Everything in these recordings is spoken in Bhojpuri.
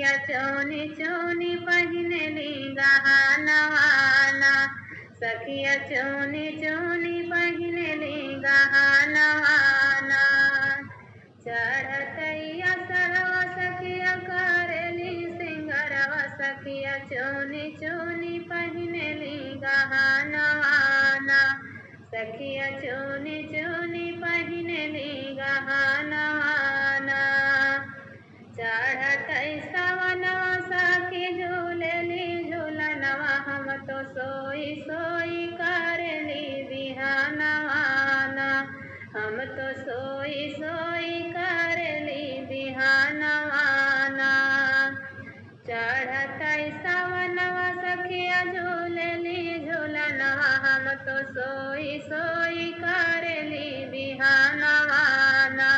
सखिया चोनी चोनी पहिनली गहनवाना सखिया चोनी चोनी पहिनली गहनवाना चढ़तैया सरवा सखिया करेली सिंगरवा सखिया चोनी चोनी पहिनली गहनवाना सखिया चोनी चोनी पहिनली गहनवाना चढ़तै सवनवा सखी झूलेली झूलनवा हम तो सोई सोई करेली बिहानवाना हम तो सोई सोई करेली बिहानवाना चढ़तै सवनवा सखिया झूलेली झूलनवा हम तो सोई सोई करेली बिहानवाना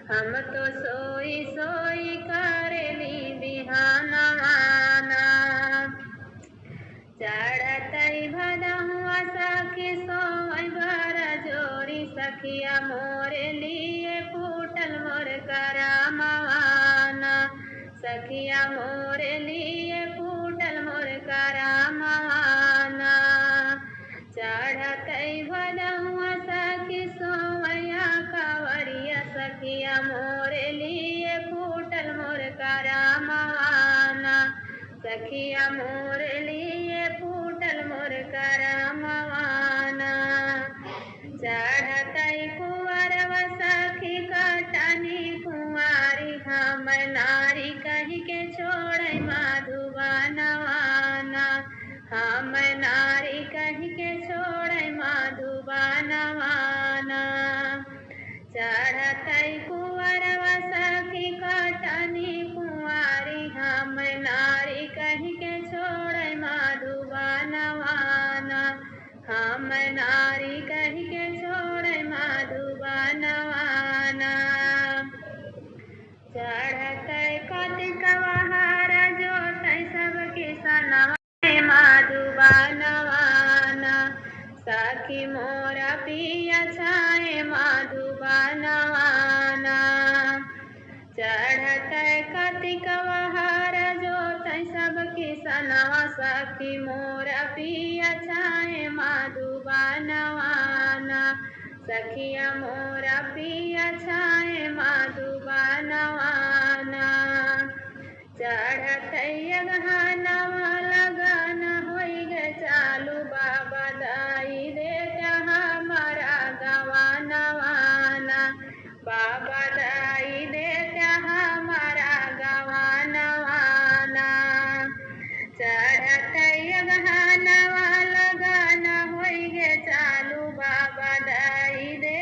हम तो सोई सोई करेली बिहानवाना चढ़तै भदहुआ सखी सोई भर जोरी सखिया मोरे लिए फूटल मोर करामवाना सखिया मोरे लिए फूटल मोर करामवाना चढ़तै भदहुआ सखी सोवैया कावरिया सखिया मोरे लिए फूटल मोर करामवाना सखिया मोरे लिए फूटल मोर करामवाना चढ़तै कुंवरवा सखी कटनी कुंवारी हम नारी कही के छोड़ै मधुबनवाना हम नारी कही के छोड़ै मधुबनवाना चढ़तै कुंवरवा सखी कटनी कुंवारी हम नारी कही के छोड़ै मधुबनवाना हम नारी कही के छोड़ै मधुबनवाना चढ़तै कतिकवाहार जोतै सब किसनवा मधुबनवाना सखी मोरा पिया छाए मधुबनवाना चढ़तै कतिकवाहार जोतै सब किसनवा सखी मोरा पिया छाए मधुबनवाना सखिया मोरा पिया छाए मधुबनवाना चढ़तै अगहनवा लगन होई गे चालू बाबा दाई दे हमारा गवानवाना बाबा दाई दे हमारा गवानवाना चढ़तै अगहनवा लगन होई गे चालू बाबा दाई दे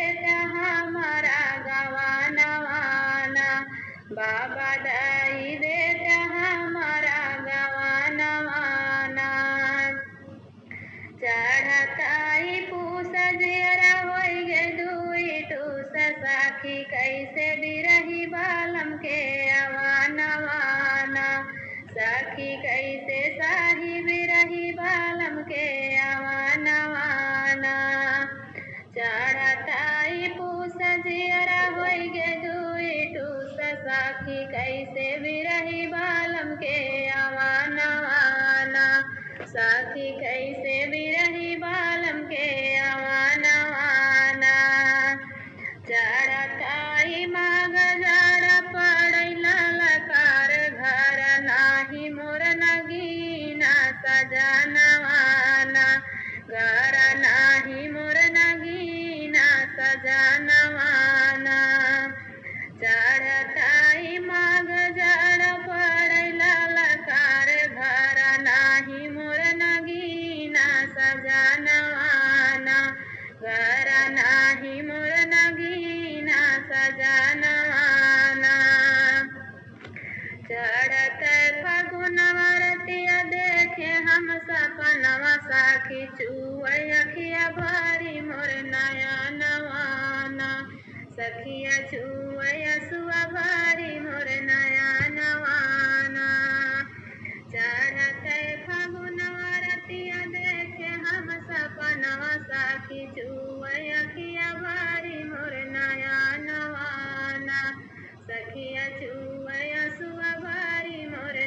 हमारा गवानवाना बाबा दाई दे हमारा गवानवाना चढ़तै पूस जियरा होई गे दुई टूस सखी कैसे बिरही बालम के अवानवाना सखी कैसे साही बिरही बालम के अवानवाना चढ़तै पूस जियरा होई गे दुई टूस सखी कैसे बिरही बालम के अवानवाना सखी कैसे बिरही बालम के अवानवाना चढ़तै माग जड़ पड़ै ललकार घर नाही मोर नगीना सजनवाना घर नाही मोर नगीना सजनवाना चढ़तै माग जड़ पड़ै ललकार घर नाही मोर नगीना सजनवाना घर नाही मोर नगीना सजनवाना चढ़तै फगुनवा रतिया देखे हम सपनवा साखी चुवै अखिया भरी मोर नयनवाना सखिया चुवै असुआ भरी मोर नयनवाना चढ़तै फगुनवा रतिया देखे हम सपनवा साखी चुवै अखिया भरी मोर नयनवाना सखिया चुवै असुआ भरी मोर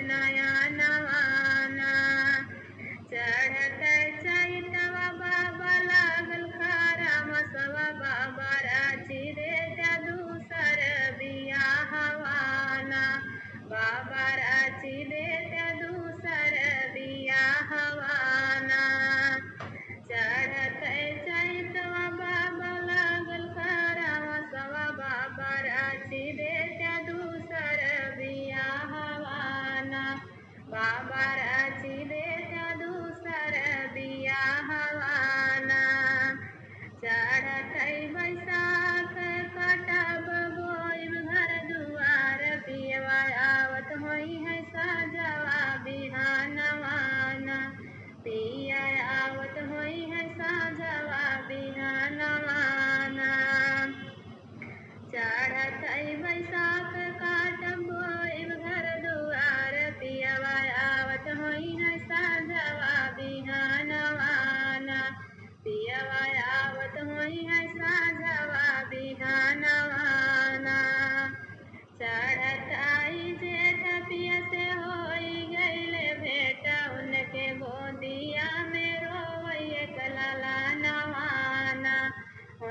चढ़त बैसाख काटम बोइब घर दुआर पियवा आवत होई न साँझवा बिहानवाना पियवा आवत होई न साँझवा बिहानवाना चढ़त आई जेठ पिया से होई गईले भेट उनके गोदिया में रोवैये कलाला नवाना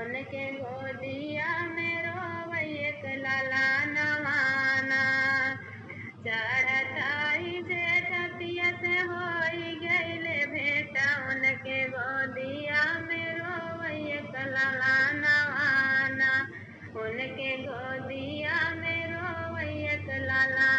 उनके गोदिया में रोवैये कलाला नवाना चढ़त आई जेठ पिया से होई गईले भेट उनके गोदिया में रोवैये कलाला नवाना उनके गोदिया में रोवैये कलाला